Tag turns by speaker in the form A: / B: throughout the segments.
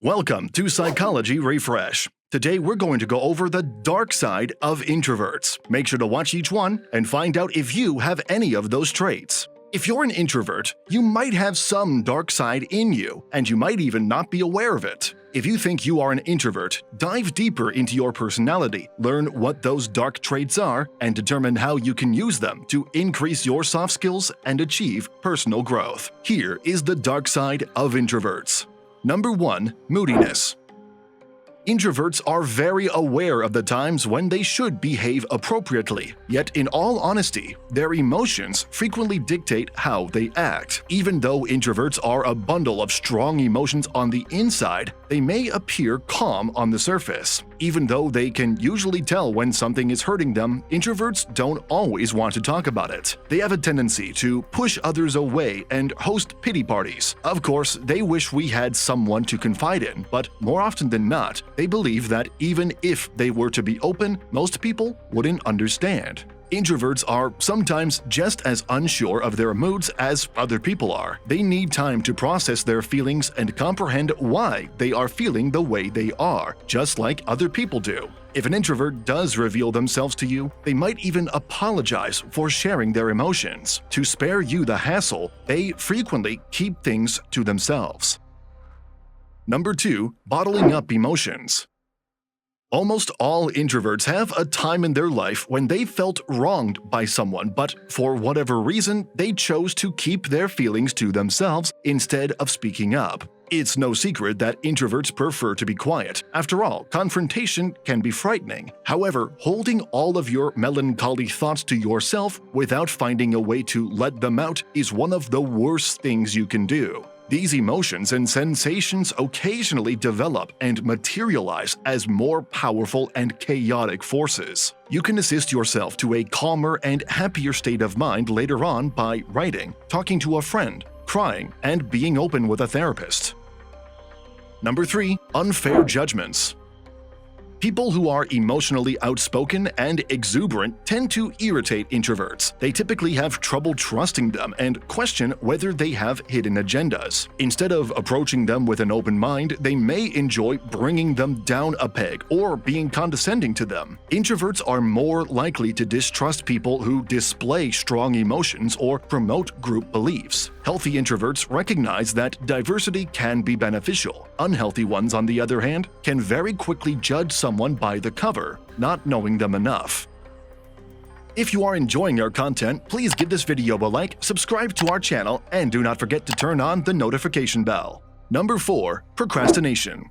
A: Welcome to Psychology Refresh. Today we're going to go over the dark side of introverts. Make sure to watch each one and find out if you have any of those traits. If you're an introvert, you might have some dark side in you, and you might even not be aware of it. If you think you are an introvert, dive deeper into your personality, learn what those dark traits are, and determine how you can use them to increase your soft skills and achieve personal growth. Here is the dark side of introverts. Number 1. Moodiness. Introverts are very aware of the times when they should behave appropriately, yet in all honesty, their emotions frequently dictate how they act. Even though introverts are a bundle of strong emotions on the inside, they may appear calm on the surface. Even though they can usually tell when something is hurting them, introverts don't always want to talk about it. They have a tendency to push others away and host pity parties. Of course, they wish we had someone to confide in, but more often than not, they believe that even if they were to be open, most people wouldn't understand. Introverts are sometimes just as unsure of their moods as other people are. They need time to process their feelings and comprehend why they are feeling the way they are, just like other people do. If an introvert does reveal themselves to you, they might even apologize for sharing their emotions. To spare you the hassle, they frequently keep things to themselves. Number 2. Bottling up emotions. Almost all introverts have a time in their life when they felt wronged by someone, but for whatever reason, they chose to keep their feelings to themselves instead of speaking up. It's no secret that introverts prefer to be quiet. After all, confrontation can be frightening. However, holding all of your melancholy thoughts to yourself without finding a way to let them out is one of the worst things you can do. These emotions and sensations occasionally develop and materialize as more powerful and chaotic forces. You can assist yourself to a calmer and happier state of mind later on by writing, talking to a friend, crying, and being open with a therapist. Number 3. Unfair judgments. People who are emotionally outspoken and exuberant tend to irritate introverts. They typically have trouble trusting them and question whether they have hidden agendas. Instead of approaching them with an open mind, they may enjoy bringing them down a peg or being condescending to them. Introverts are more likely to distrust people who display strong emotions or promote group beliefs. Healthy introverts recognize that diversity can be beneficial. Unhealthy ones, on the other hand, can very quickly judge someone by the cover, not knowing them enough. If you are enjoying our content, please give this video a like, subscribe to our channel, and do not forget to turn on the notification bell. Number 4. Procrastination.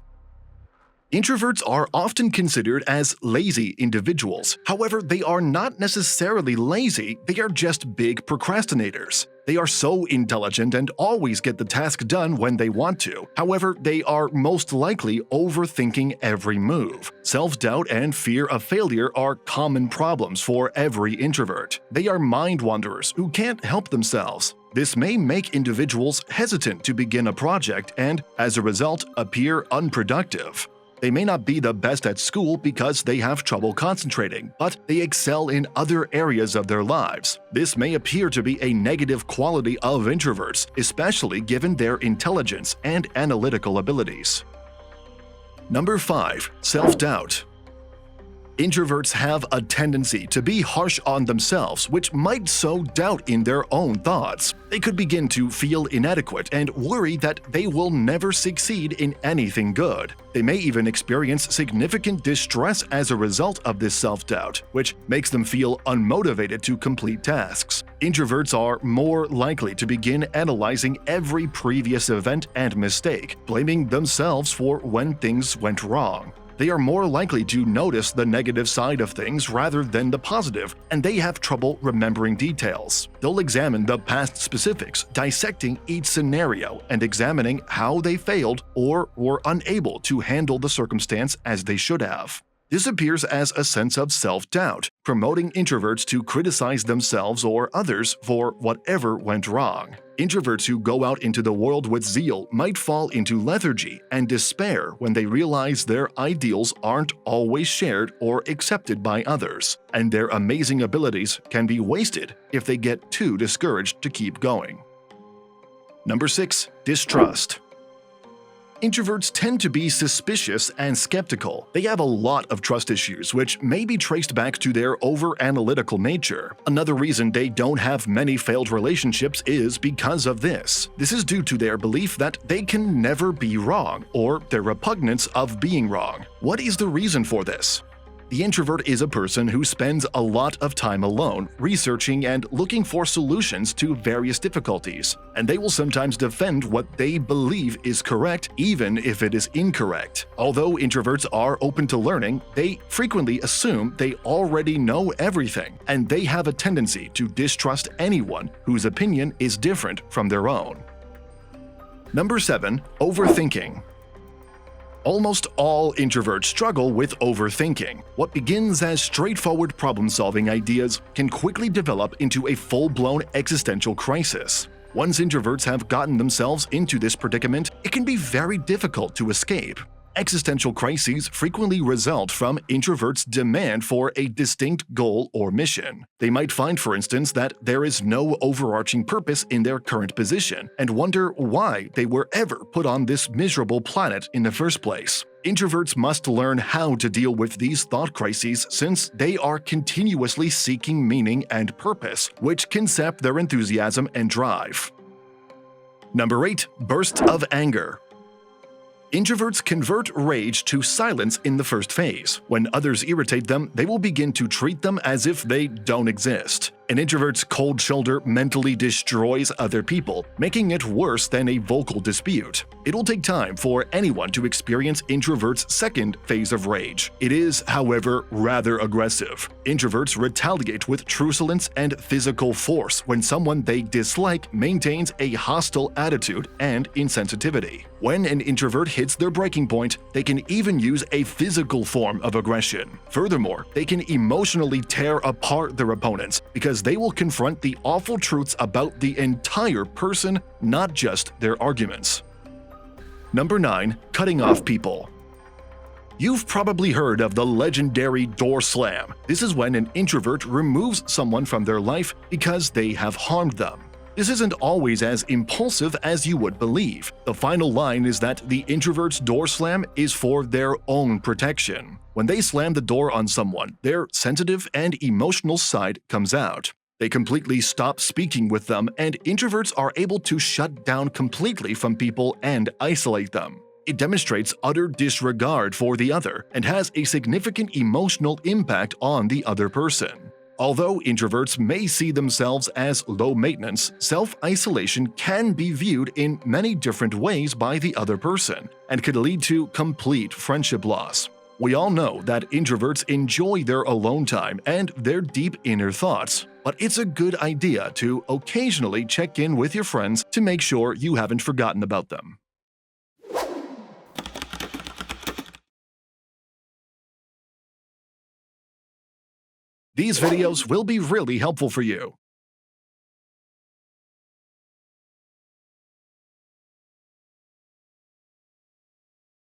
A: Introverts are often considered as lazy individuals. However, they are not necessarily lazy, they are just big procrastinators. They are so intelligent and always get the task done when they want to. However, they are most likely overthinking every move. Self-doubt and fear of failure are common problems for every introvert. They are mind wanderers who can't help themselves. This may make individuals hesitant to begin a project and, as a result, appear unproductive. They may not be the best at school because they have trouble concentrating, but they excel in other areas of their lives. This may appear to be a negative quality of introverts, especially given their intelligence and analytical abilities. Number 5. Self-doubt. Introverts have a tendency to be harsh on themselves, which might sow doubt in their own thoughts. They could begin to feel inadequate and worry that they will never succeed in anything good. They may even experience significant distress as a result of this self-doubt, which makes them feel unmotivated to complete tasks. Introverts are more likely to begin analyzing every previous event and mistake, blaming themselves for when things went wrong. They are more likely to notice the negative side of things rather than the positive, and they have trouble remembering details. They'll examine the past specifics, dissecting each scenario and examining how they failed or were unable to handle the circumstance as they should have. This appears as a sense of self-doubt, promoting introverts to criticize themselves or others for whatever went wrong. Introverts who go out into the world with zeal might fall into lethargy and despair when they realize their ideals aren't always shared or accepted by others, and their amazing abilities can be wasted if they get too discouraged to keep going. Number 6. Distrust. Introverts tend to be suspicious and skeptical. They have a lot of trust issues, which may be traced back to their over-analytical nature. Another reason they don't have many failed relationships is because of this. This is due to their belief that they can never be wrong, or their repugnance of being wrong. What is the reason for this? The introvert is a person who spends a lot of time alone, researching and looking for solutions to various difficulties, and they will sometimes defend what they believe is correct even if it is incorrect. Although introverts are open to learning, they frequently assume they already know everything, and they have a tendency to distrust anyone whose opinion is different from their own. Number 7. Overthinking. Almost all introverts struggle with overthinking. What begins as straightforward problem-solving ideas can quickly develop into a full-blown existential crisis. Once introverts have gotten themselves into this predicament, it can be very difficult to escape. Existential crises frequently result from introverts' demand for a distinct goal or mission. They might find, for instance, that there is no overarching purpose in their current position and wonder why they were ever put on this miserable planet in the first place. Introverts must learn how to deal with these thought crises since they are continuously seeking meaning and purpose, which can sap their enthusiasm and drive. Number 8. Bursts of anger. Introverts convert rage to silence in the first phase. When others irritate them, they will begin to treat them as if they don't exist. An introvert's cold shoulder mentally destroys other people, making it worse than a vocal dispute. It will take time for anyone to experience introverts' second phase of rage. It is, however, rather aggressive. Introverts retaliate with truculence and physical force when someone they dislike maintains a hostile attitude and insensitivity. When an introvert hits their breaking point, they can even use a physical form of aggression. Furthermore, they can emotionally tear apart their opponents because they will confront the awful truths about the entire person, not just their arguments. Number 9. Cutting off people. You've probably heard of the legendary door slam. This is when an introvert removes someone from their life because they have harmed them. This isn't always as impulsive as you would believe. The final line is that the introvert's door slam is for their own protection. When they slam the door on someone, their sensitive and emotional side comes out. They completely stop speaking with them, and introverts are able to shut down completely from people and isolate them. It demonstrates utter disregard for the other and has a significant emotional impact on the other person. Although introverts may see themselves as low maintenance, self-isolation can be viewed in many different ways by the other person and could lead to complete friendship loss. We all know that introverts enjoy their alone time and their deep inner thoughts, but it's a good idea to occasionally check in with your friends to make sure you haven't forgotten about them. These videos will be really helpful for you.